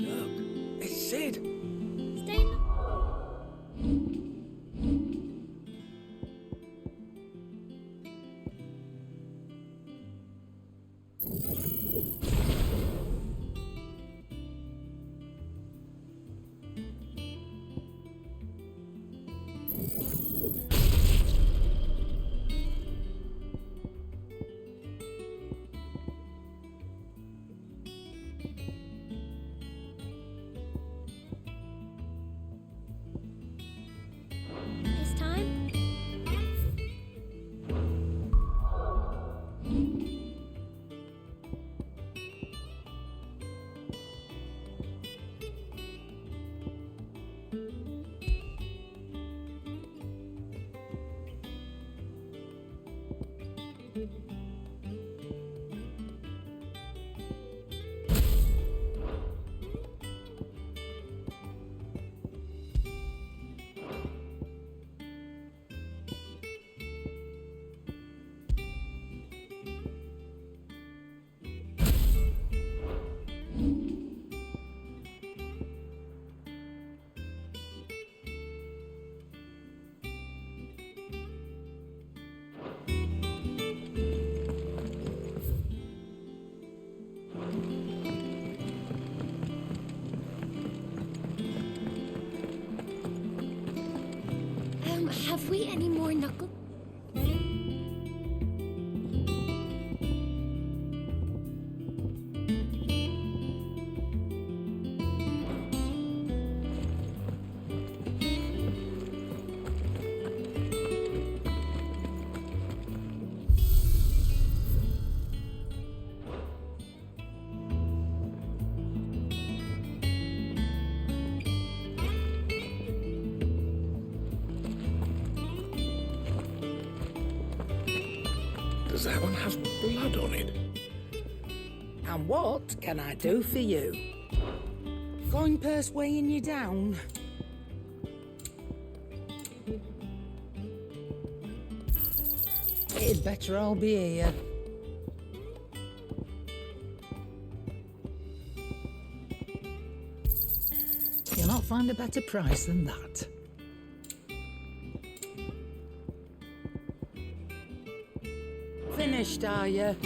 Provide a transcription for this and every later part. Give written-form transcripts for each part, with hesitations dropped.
Look, it's Sid. Stay. It's time. Have we any more knuckle? Does that one have blood on it? And what can I do for you? Coin purse weighing you down? It'd better all be here. You'll not find a better price than that. Finished, are you?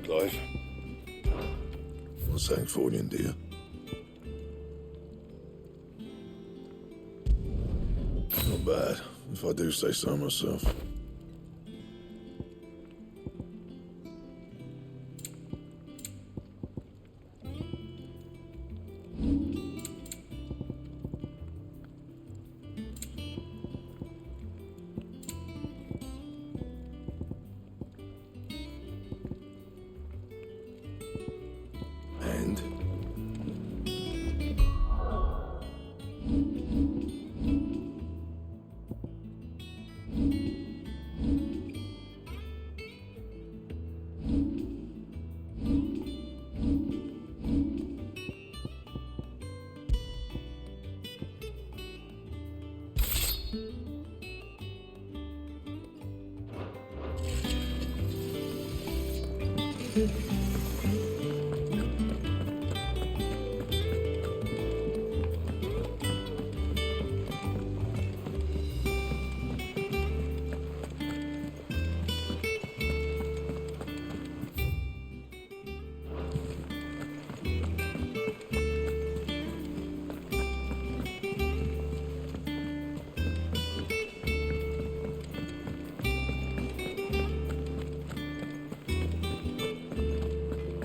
Clive? What's that for you, dear? Not bad, if I do say so myself. And?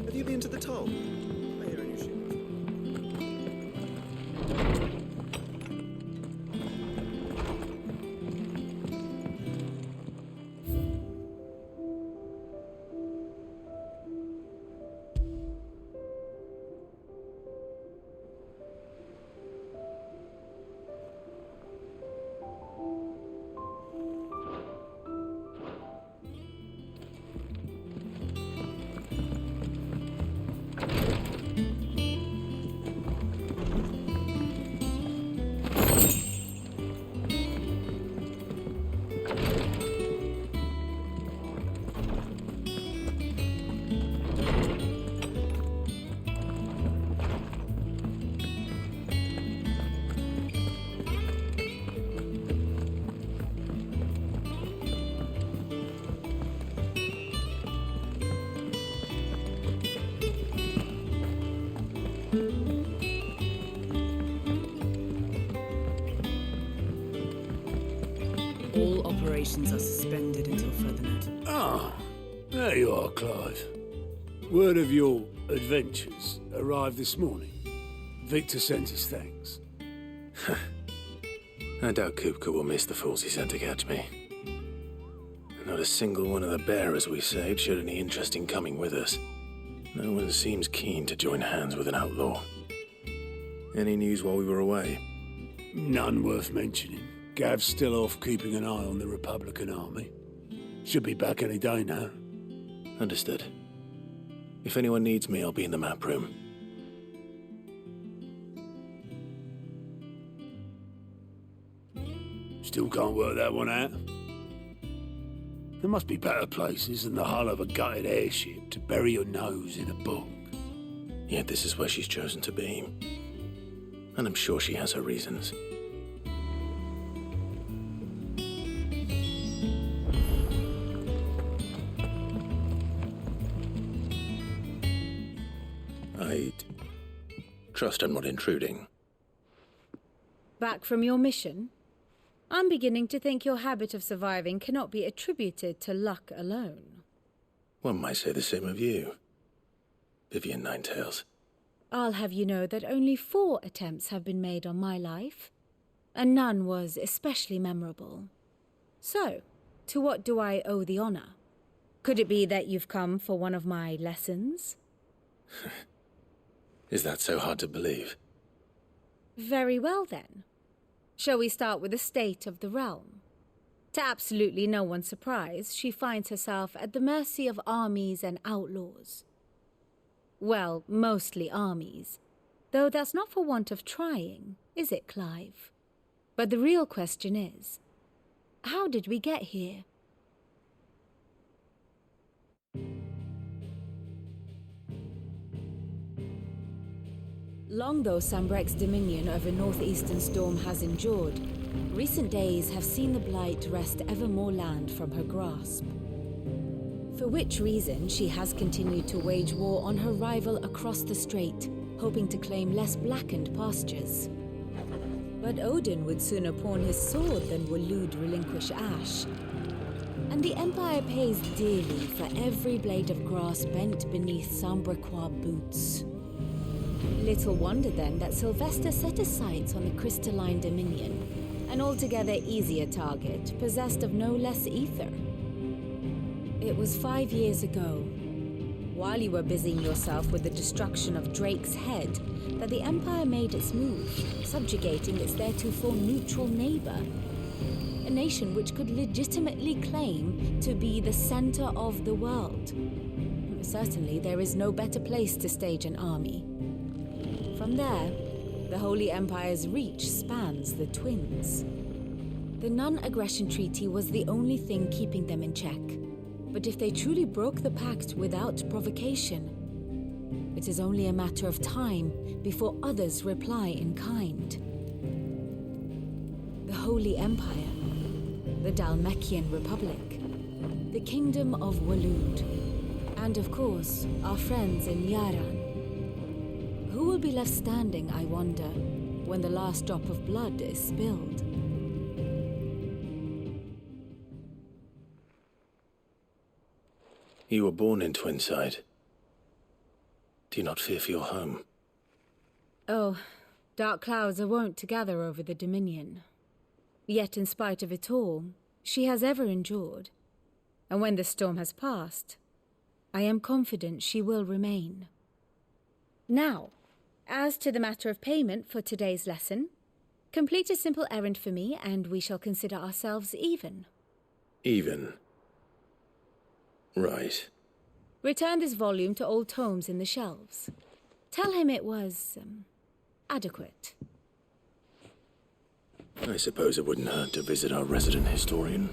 Have you been to the toll? I hear a new ship. operations are suspended until further notice. Ah, there you are, Clive. Word of your adventures arrived this morning. Victor sent his thanks. I doubt Kupka will miss the fools he sent to catch me. Not a single one of the bearers we saved showed any interest in coming with us. No one seems keen to join hands with an outlaw. Any news while we were away? None worth mentioning. Gav's still off keeping an eye on the Republican army. Should be back any day now. Understood. If anyone needs me, I'll be in the map room. Still can't work that one out. There must be better places than the hull of a gutted airship to bury your nose in a book. Yet this is where she's chosen to be. And I'm sure she has her reasons. I trust I'm not intruding. Back from your mission? I'm beginning to think your habit of surviving cannot be attributed to luck alone. One might say the same of you, Vivian Ninetails. I'll have you know that only 4 attempts have been made on my life, and none was especially memorable. So, to what do I owe the honor? Could it be that you've come for one of my lessons? Is that so hard to believe? Very well then. Shall we start with the state of the realm? To absolutely no one's surprise, she finds herself at the mercy of armies and outlaws. Well, mostly armies. Though that's not for want of trying, is it, Clive? But the real question is, how did we get here? Long though Sambrek's dominion over northeastern Storm has endured, recent days have seen the Blight wrest ever more land from her grasp. For which reason she has continued to wage war on her rival across the strait, hoping to claim less blackened pastures. But Odin would sooner pawn his sword than Waloed relinquish Ash. And the Empire pays dearly for every blade of grass bent beneath Sambrequois boots. Little wonder then that Sylvester set his sights on the crystalline dominion, an altogether easier target, possessed of no less ether. It was 5 years ago, while you were busying yourself with the destruction of Drake's head, that the Empire made its move, subjugating its theretofore neutral neighbor. A nation which could legitimately claim to be the center of the world. Certainly, there is no better place to stage an army. From there, the Holy Empire's reach spans the Twins. The non-aggression treaty was the only thing keeping them in check. But if they truly broke the pact without provocation, it is only a matter of time before others reply in kind. The Holy Empire, the Dhalmekian Republic, the Kingdom of Waloed, and of course, our friends in Yaran. Who will be left standing, I wonder, when the last drop of blood is spilled? You were born in Twinside. Do you not fear for your home? Oh, dark clouds are wont to gather over the Dominion. Yet in spite of it all, she has ever endured. And when the storm has passed, I am confident she will remain. Now, as to the matter of payment for today's lesson, complete a simple errand for me and we shall consider ourselves even. Even? Right. Return this volume to old tomes in the shelves. Tell him it was, adequate. I suppose it wouldn't hurt to visit our resident historian.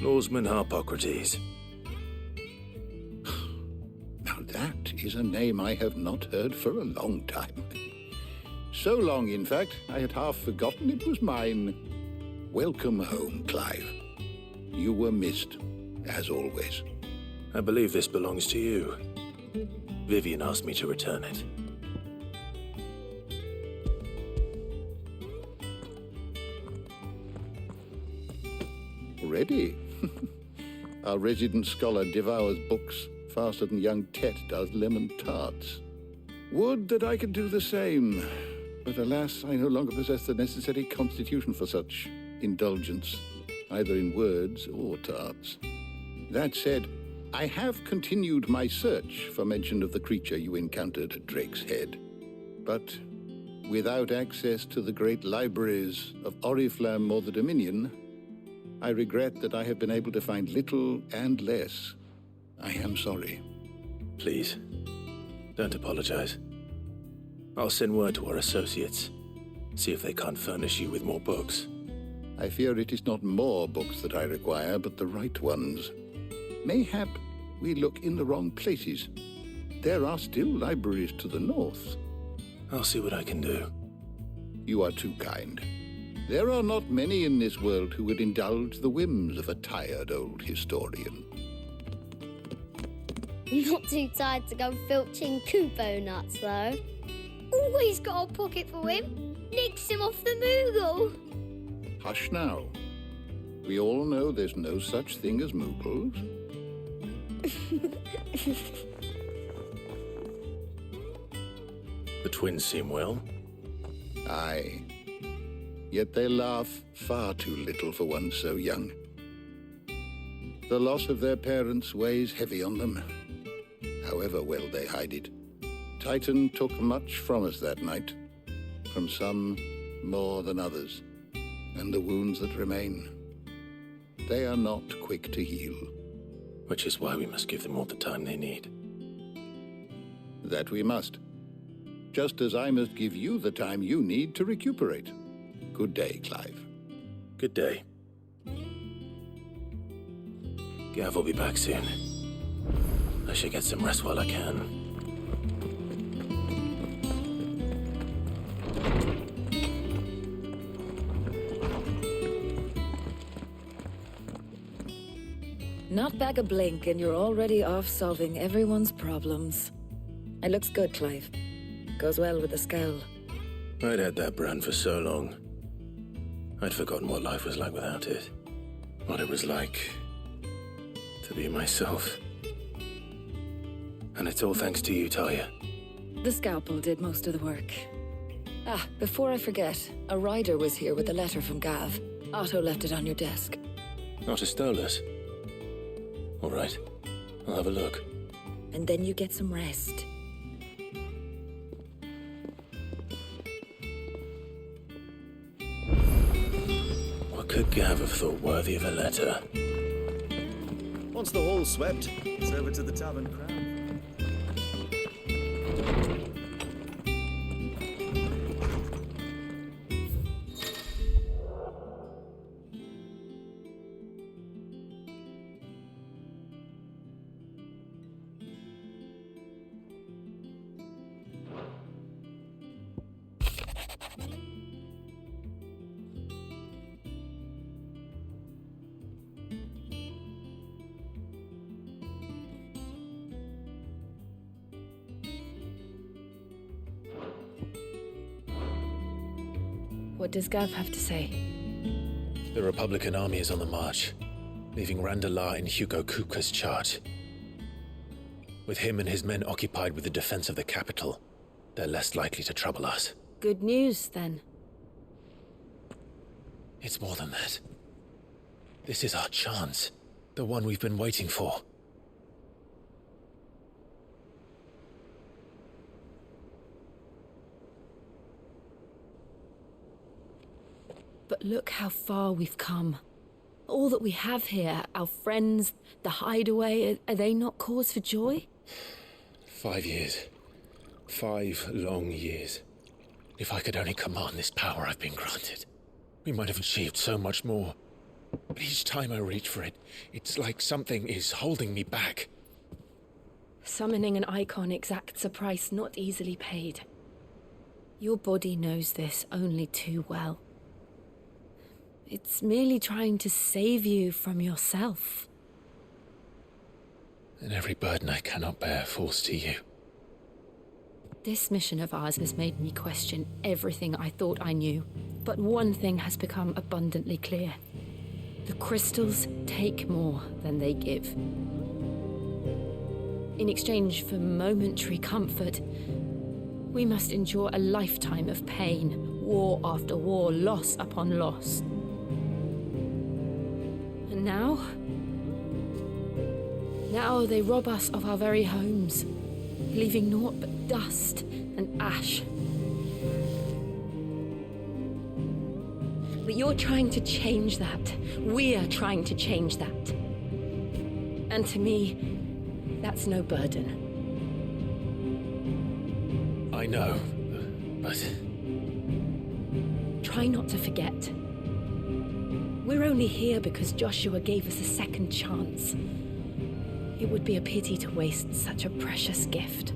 Oarsman Harpocrates. Now that is a name I have not heard for a long time. So long, in fact, I had half forgotten it was mine. Welcome home, Clive. You were missed, as always. I believe this belongs to you. Vivian asked me to return it. Ready? Our resident scholar devours books faster than young Tet does lemon tarts. Would that I could do the same, but alas, I no longer possess the necessary constitution for such indulgence, either in words or tarts. That said, I have continued my search for mention of the creature you encountered at Drake's Head, but without access to the great libraries of Oriflamme or the Dominion, I regret that I have been able to find little and less. I am sorry. Please, don't apologize. I'll send word to our associates. See if they can't furnish you with more books. I fear it is not more books that I require, but the right ones. Mayhap we look in the wrong places. There are still libraries to the north. I'll see what I can do. You are too kind. There are not many in this world who would indulge the whims of a tired old historian. Not too tired to go filching Kupo nuts, though. Always got a pocket for him. Nicks him off the Moogle. Hush now. We all know there's no such thing as Moogles. The twins seem well. Aye. Yet they laugh far too little for one so young. The loss of their parents weighs heavy on them, however well they hide it. Titan took much from us that night, from some more than others, and the wounds that remain, they are not quick to heal. Which is why we must give them all the time they need. That we must. Just as I must give you the time you need to recuperate. Good day, Clive. Good day. Gav will be back soon. I should get some rest while I can. Not back a blink and you're already off solving everyone's problems. It looks good, Clive. Goes well with the scowl. I'd had that brand for so long. I'd forgotten what life was like without it. What it was like to be myself. And it's all thanks to you, Talia. The scalpel did most of the work. Ah, before I forget, a rider was here with a letter from Gav. Otto left it on your desk. Not a Stolas. All right, I'll have a look. And then you get some rest. What could Gav have thought worthy of a letter? Once the hall's swept, it's over to the Tavern Crown. What does Gav have to say? The Republican army is on the march, leaving Randalar in Hugo Kupka's charge. With him and his men occupied with the defense of the capital, they're less likely to trouble us. Good news, then. It's more than that. This is our chance, the one we've been waiting for. But look how far we've come. All that we have here, our friends, the hideaway, are they not cause for joy? 5 years. 5 long years. If I could only command this power I've been granted, we might have achieved so much more. But each time I reach for it, it's like something is holding me back. Summoning an icon exacts a price not easily paid. Your body knows this only too well. It's merely trying to save you from yourself. And every burden I cannot bear falls to you. This mission of ours has made me question everything I thought I knew. But one thing has become abundantly clear. The crystals take more than they give. In exchange for momentary comfort, we must endure a lifetime of pain, war after war, loss upon loss. And now they rob us of our very homes, leaving naught but dust and ash. But you're trying to change that. We're trying to change that. And to me, that's no burden. I know, but... Try not to forget. We're only here because Joshua gave us a second chance. It would be a pity to waste such a precious gift.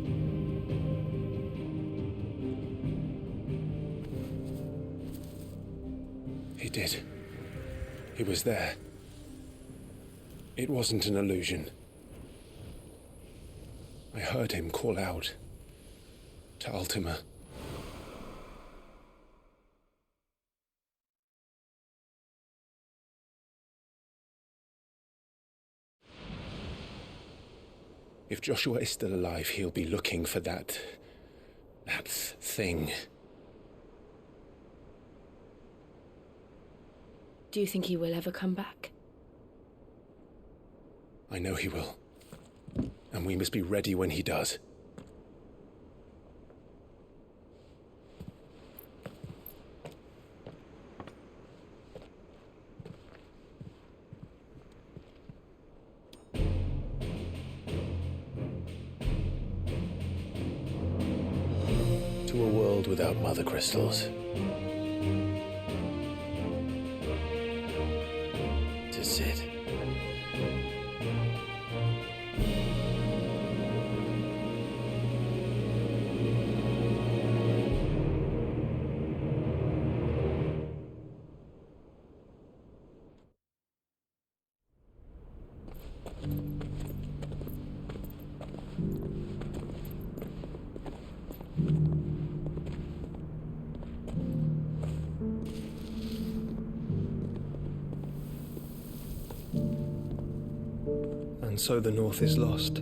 He did. He was there. It wasn't an illusion. I heard him call out to Ultima. If Joshua is still alive, he'll be looking for that thing. Do you think he will ever come back? I know he will. And we must be ready when he does. To a world without mother crystals. To Sid. And so the North is lost.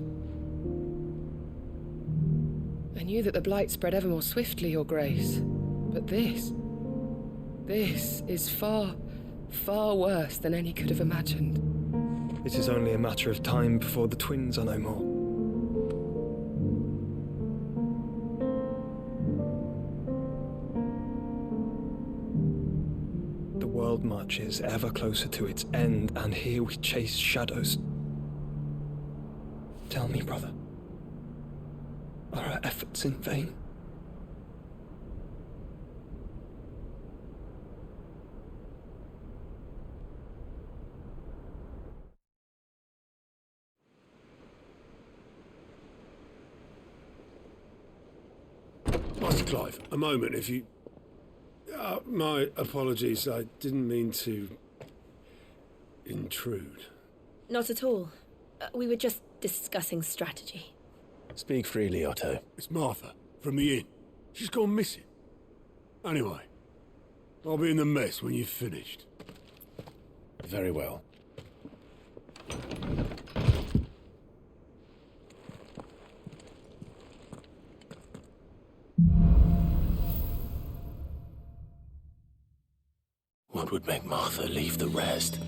I knew that the Blight spread ever more swiftly, Your Grace. But this is far, far worse than any could have imagined. It is only a matter of time before the twins are no more. The world marches ever closer to its end, and here we chase shadows. Tell me, brother, are our efforts in vain? Master Clive, a moment, if you... my apologies, I didn't mean to... intrude. Not at all. We were just discussing strategy. Speak freely, Otto. It's Martha, from the inn. She's gone missing. Anyway, I'll be in the mess when you've finished. Very well. What would make Martha leave the rest?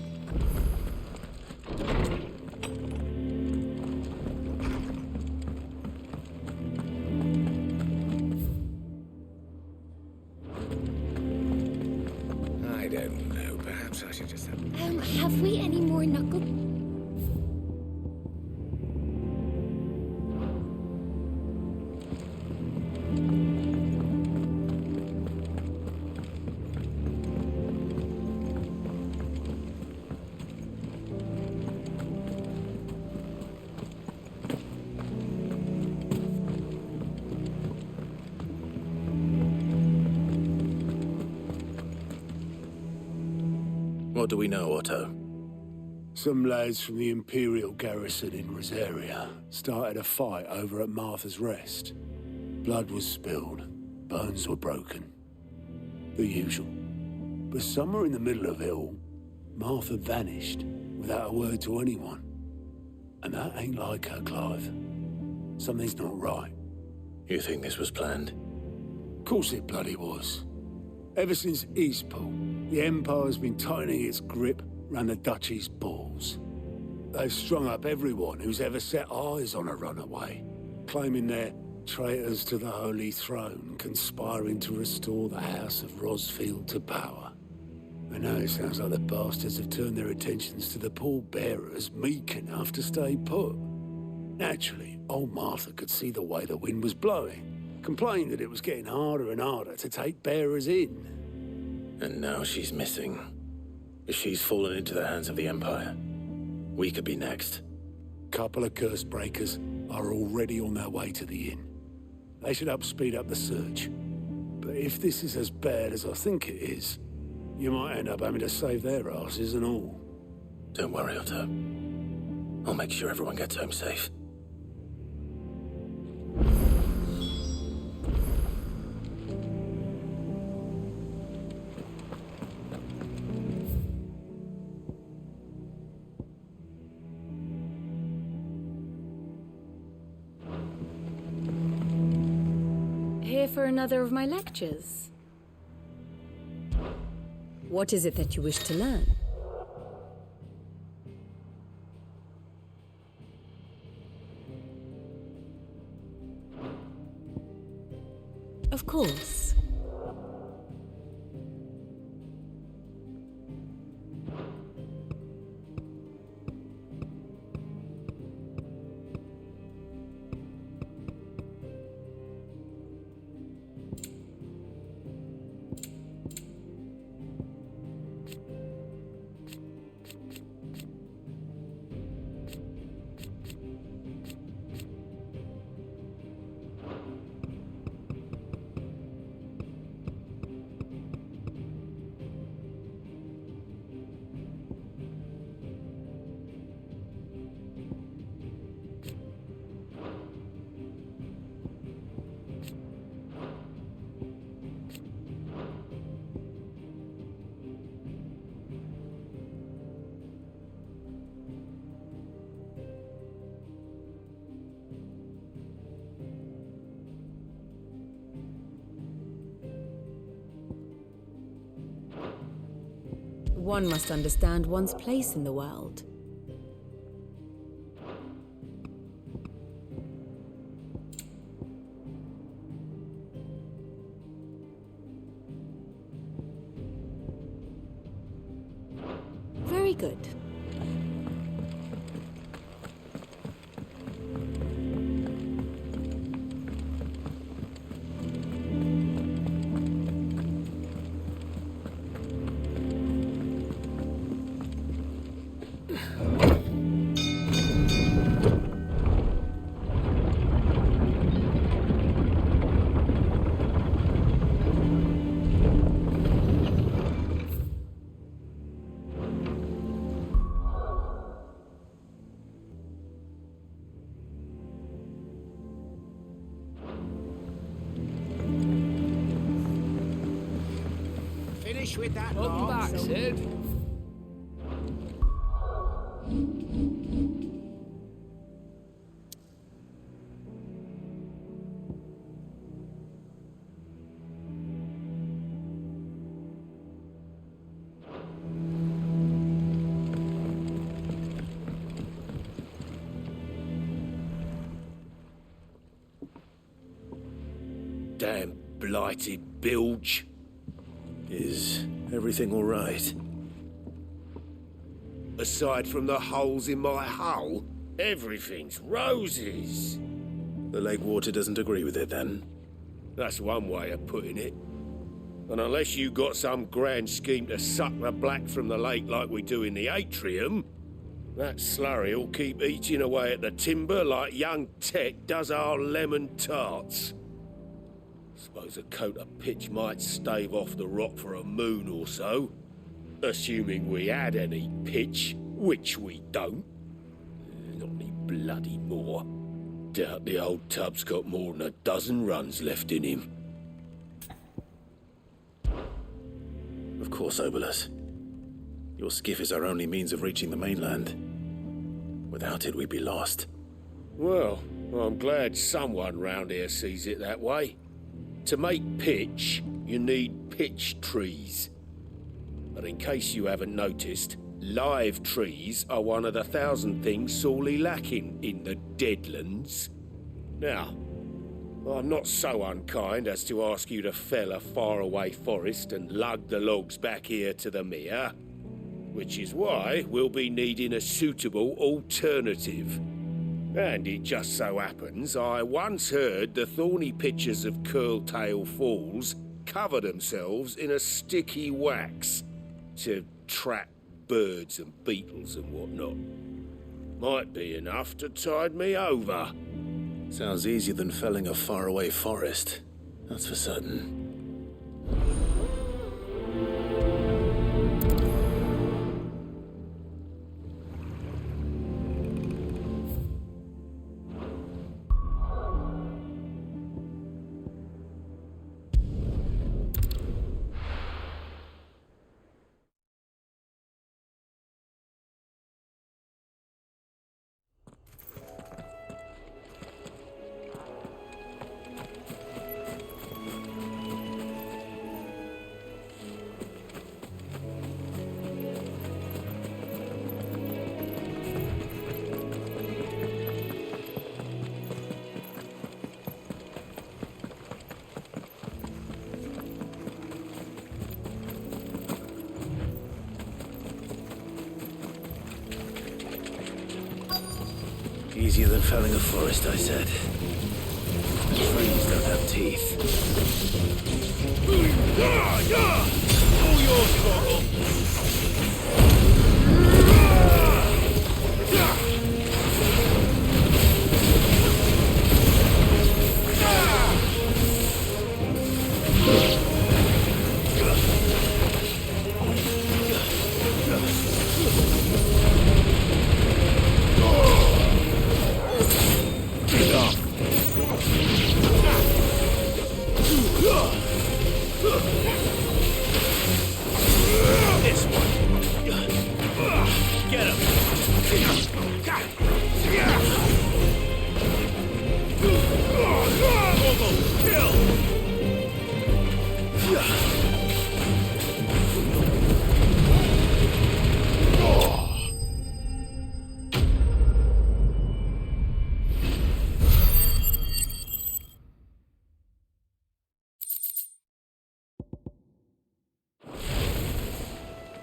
I don't know. Perhaps I should just have... Have we any more knuckle? What do we know, Otto? Some lads from the Imperial garrison in Rosaria started a fight over at Martha's Rest. Blood was spilled, bones were broken. The usual. But somewhere in the middle of it all, Martha vanished without a word to anyone. And that ain't like her, Clive. Something's not right. You think this was planned? Of course it bloody was. Ever since Eastpool, the Empire's been tightening its grip round the Duchy's balls. They've strung up everyone who's ever set eyes on a runaway, claiming they're traitors to the Holy Throne, conspiring to restore the House of Rosfield to power. And now it sounds like the bastards have turned their attentions to the pallbearers meek enough to stay put. Naturally, old Martha could see the way the wind was blowing, complained that it was getting harder and harder to take bearers in. And now she's missing. If she's fallen into the hands of the Empire, we could be next. Couple of curse breakers are already on their way to the inn. They should help speed up the search. But if this is as bad as I think it is, you might end up having to save their asses and all. Don't worry, Otto. I'll make sure everyone gets home safe. Here for another of my lectures? What is it that you wish to learn? Of course. One must understand one's place in the world. Very good. With that Welcome back, Sid. Damn blighted bilge. Is everything all right? Aside from the holes in my hull, everything's roses. The lake water doesn't agree with it, then? That's one way of putting it. And unless you got some grand scheme to suck the black from the lake like we do in the atrium, that slurry'll keep eating away at the timber like young Tet does our lemon tarts. Suppose a coat of pitch might stave off the rot for a moon or so, Assuming we had any pitch, which we don't. Not any bloody more. Doubt the old tub's got more than a dozen runs left in him. Of course, Obolus. Your skiff is our only means of reaching the mainland. Without it, we'd be lost. Well, I'm glad someone round here sees it that way. To make pitch, you need pitch trees. But in case you haven't noticed, live trees are one of the 1,000 things sorely lacking in the Deadlands. Now, I'm not so unkind as to ask you to fell a faraway forest and lug the logs back here to the mere, which is why we'll be needing a suitable alternative. And it just so happens I once heard the thorny pitchers of Curltail Falls cover themselves in a sticky wax to trap birds and beetles and whatnot. Might be enough to tide me over. Sounds easier than felling a faraway forest. That's for certain. Easier than felling a forest, I said. Trees don't have teeth. All yours, Trottle!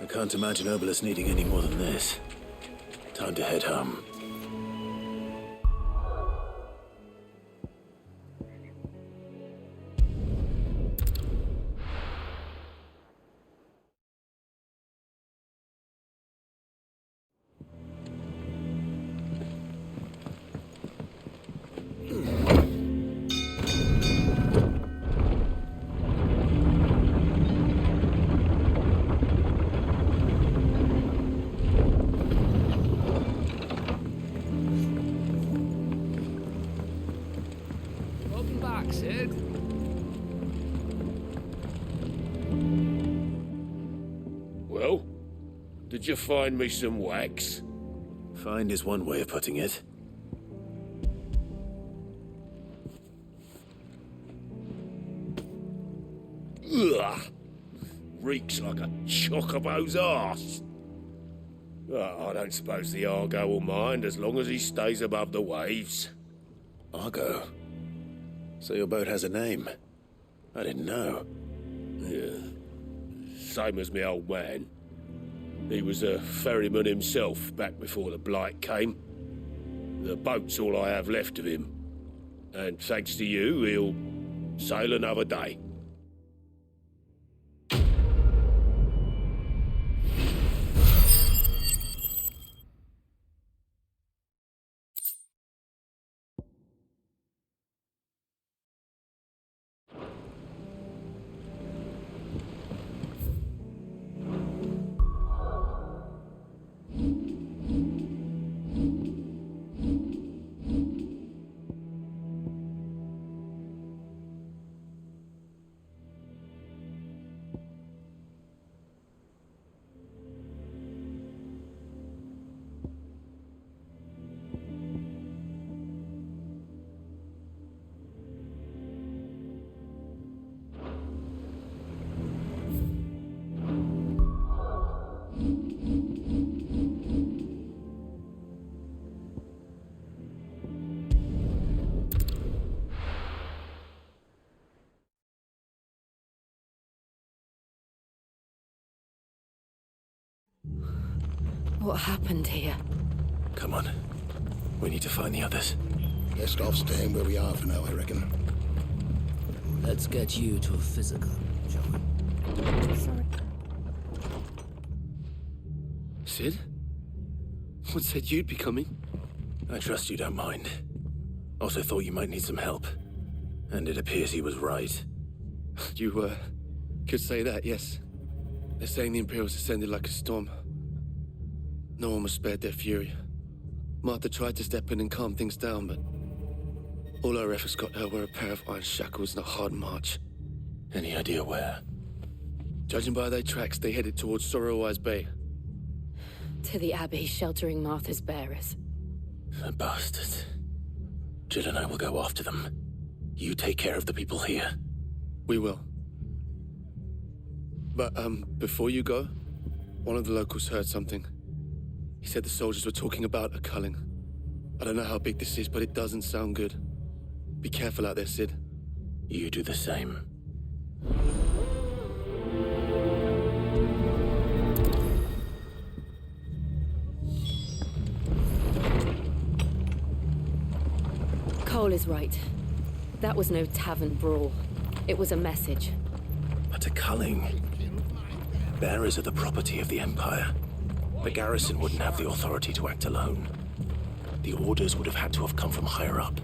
I can't imagine Obolus needing any more than this. Time to head home. Well, did you find me some wax? Find is one way of putting it. Ugh! Reeks like a chocobo's arse. I don't suppose the Argo will mind as long as he stays above the waves. Argo? So your boat has a name? I didn't know. Yeah. Same as me old man. He was a ferryman himself back before the Blight came. The boat's all I have left of him. And thanks to you, he'll sail another day. What happened here? Come on. We need to find the others. Best off staying where we are for now, I reckon. Let's get you to a physical, shall we? Sorry. Sid? What said you'd be coming? I trust you don't mind. Also thought you might need some help. And it appears he was right. You, could say that, yes. They're saying the Imperials descended like a storm. No one was spared their fury. Martha tried to step in and calm things down, but all our efforts got her were a pair of iron shackles and a hard march. Any idea where? Judging by their tracks, they headed towards Sorrowwise Bay. To the Abbey sheltering Martha's bearers. The bastards. Jill and I will go after them. You take care of the people here. We will. But, before you go, one of the locals heard something. He said the soldiers were talking about a culling. I don't know how big this is, but it doesn't sound good. Be careful out there, Sid. You do the same. Cole is right. That was no tavern brawl. It was a message. But a culling. Bearers are the property of the Empire. The garrison wouldn't have the authority to act alone. The orders would have had to have come from higher up.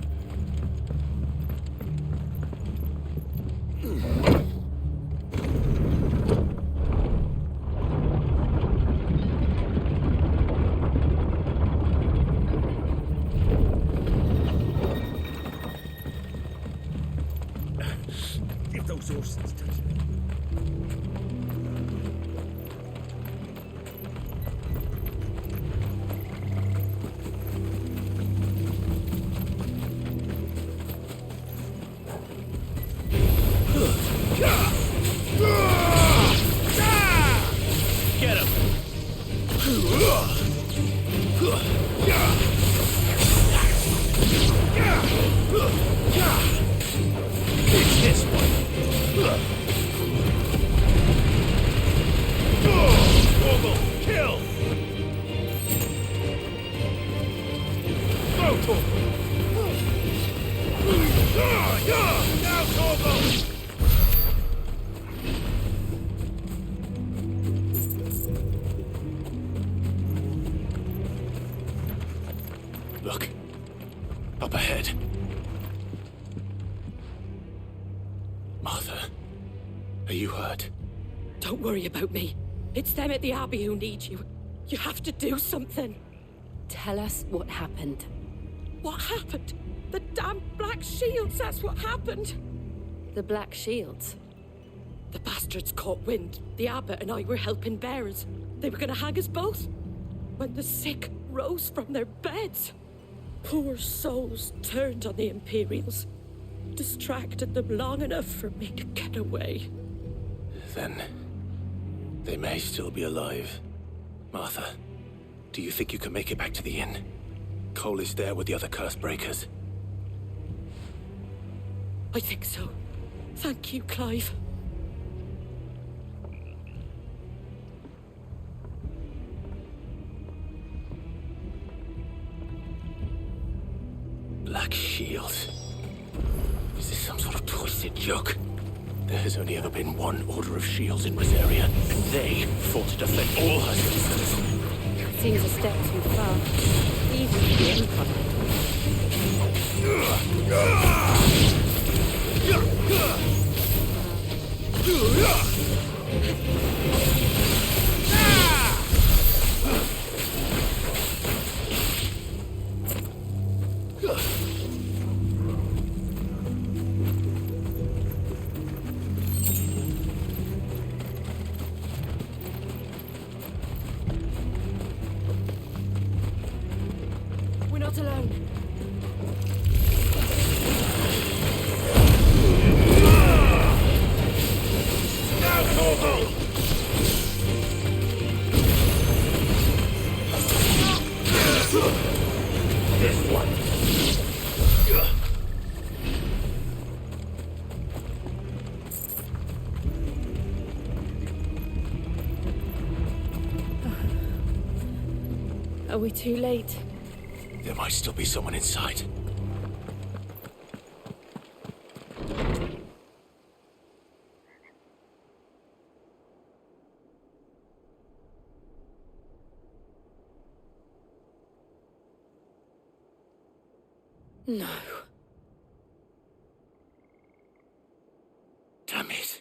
Give those horses a touch. Get him! It's this one. Torgal, kill! Go, Torgal! Now, Torgal! Look. Up ahead. Martha, are you hurt? Don't worry about me. It's them at the Abbey who need you. You have to do something. Tell us what happened. What happened? The damn Black Shields, that's what happened. The Black Shields? The bastards caught wind. The abbot and I were helping bearers. They were gonna hang us both. When the sick rose from their beds, poor souls turned on the Imperials. Distracted them long enough for me to get away. Then they may still be alive. Martha, do you think you can make it back to the inn? Cole is there with the other curse breakers. I think so. Thank you, Clive. Black Shields. Is this some sort of twisted joke? There has only ever been one Order of Shields in Rosaria, and they fought to defend all her citizens. Seems a step too far. Even for the Empire. We're not alone. Are we too late? There might still be someone inside. No. Damn it.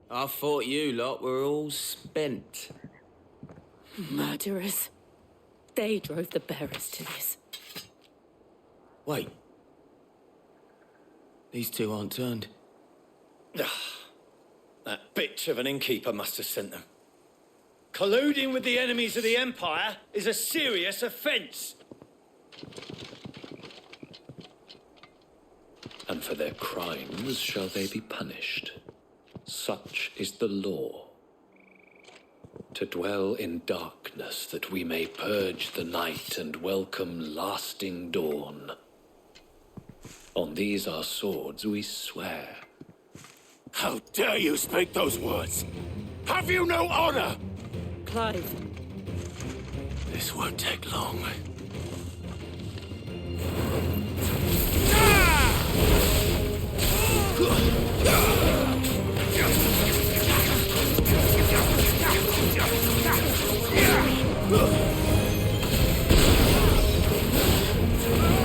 I thought you lot were all spent. Murderers. They drove the bearers to this. Wait. These two aren't turned. That bitch of an innkeeper must have sent them. Colluding with the enemies of the Empire is a serious offence. And for their crimes shall they be punished. Such is the law. To dwell in darkness that we may purge the night and welcome lasting dawn. On these our swords we swear. How dare you speak those words? Have you no honor? Clive. This won't take long.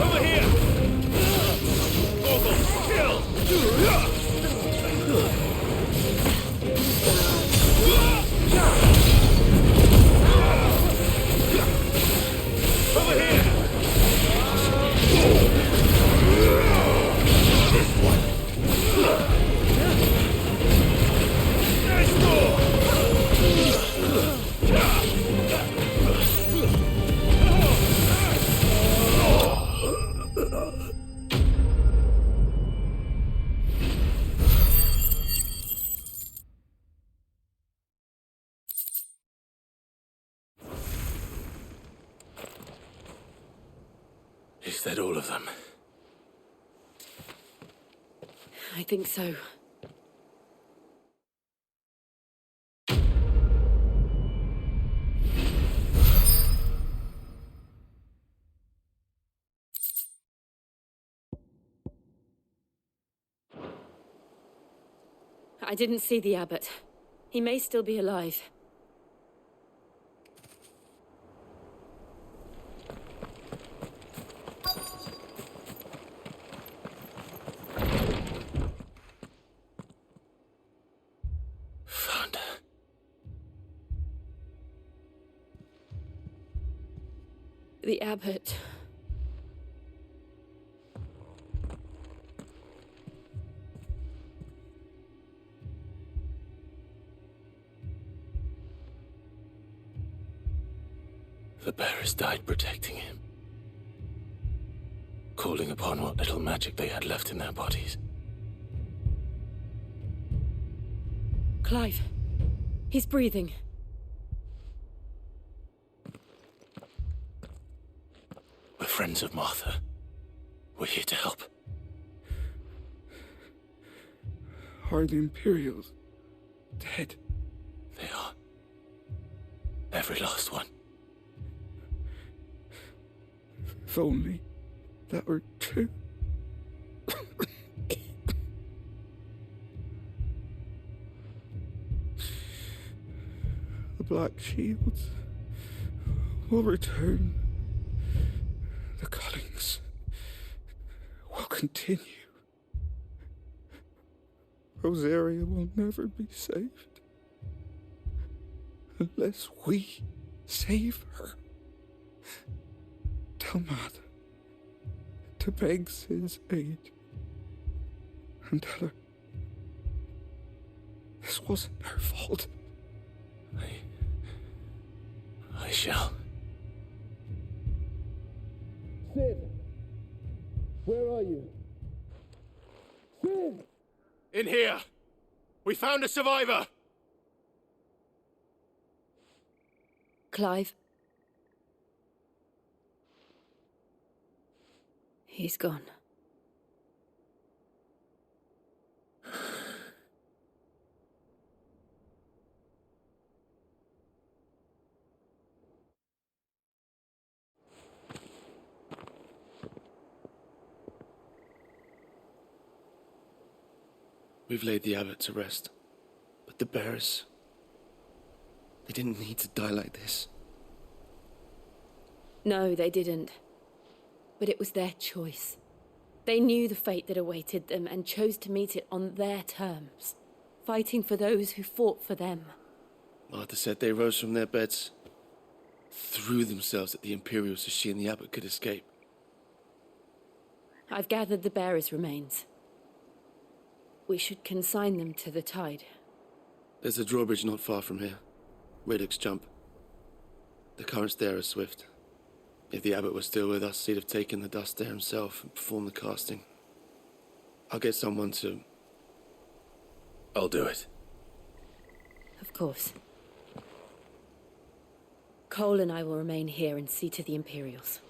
Over here! Ogre, kill! Over here! Is that all of them? I think so. I didn't see the abbot. He may still be alive. Found her. The abbot. The bearers died protecting him. Calling upon what little magic they had left in their bodies. Clive. He's breathing. We're friends of Martha. We're here to help. Are the Imperials dead? They are. Every last one. If only that were true. The Black Shields will return. The cullings will continue. Rosaria will never be saved unless we save her. Tell Matt to beg his aid and tell her this wasn't her fault. I shall. Sid! Where are you? Sid! In here! We found a survivor! Clive. He's gone. We've laid the abbot to rest. But the bearers... they didn't need to die like this. No, they didn't. But it was their choice. They knew the fate that awaited them and chose to meet it on their terms, fighting for those who fought for them. Martha said they rose from their beds, threw themselves at the Imperials so she and the abbot could escape. I've gathered the bearers' remains. We should consign them to the tide. There's a drawbridge not far from here. Riddick's Jump. The currents there are swift. If the abbot was still with us, he'd have taken the dust there himself and performed the casting. I'll get someone to... I'll do it. Of course. Cole and I will remain here and see to the Imperials.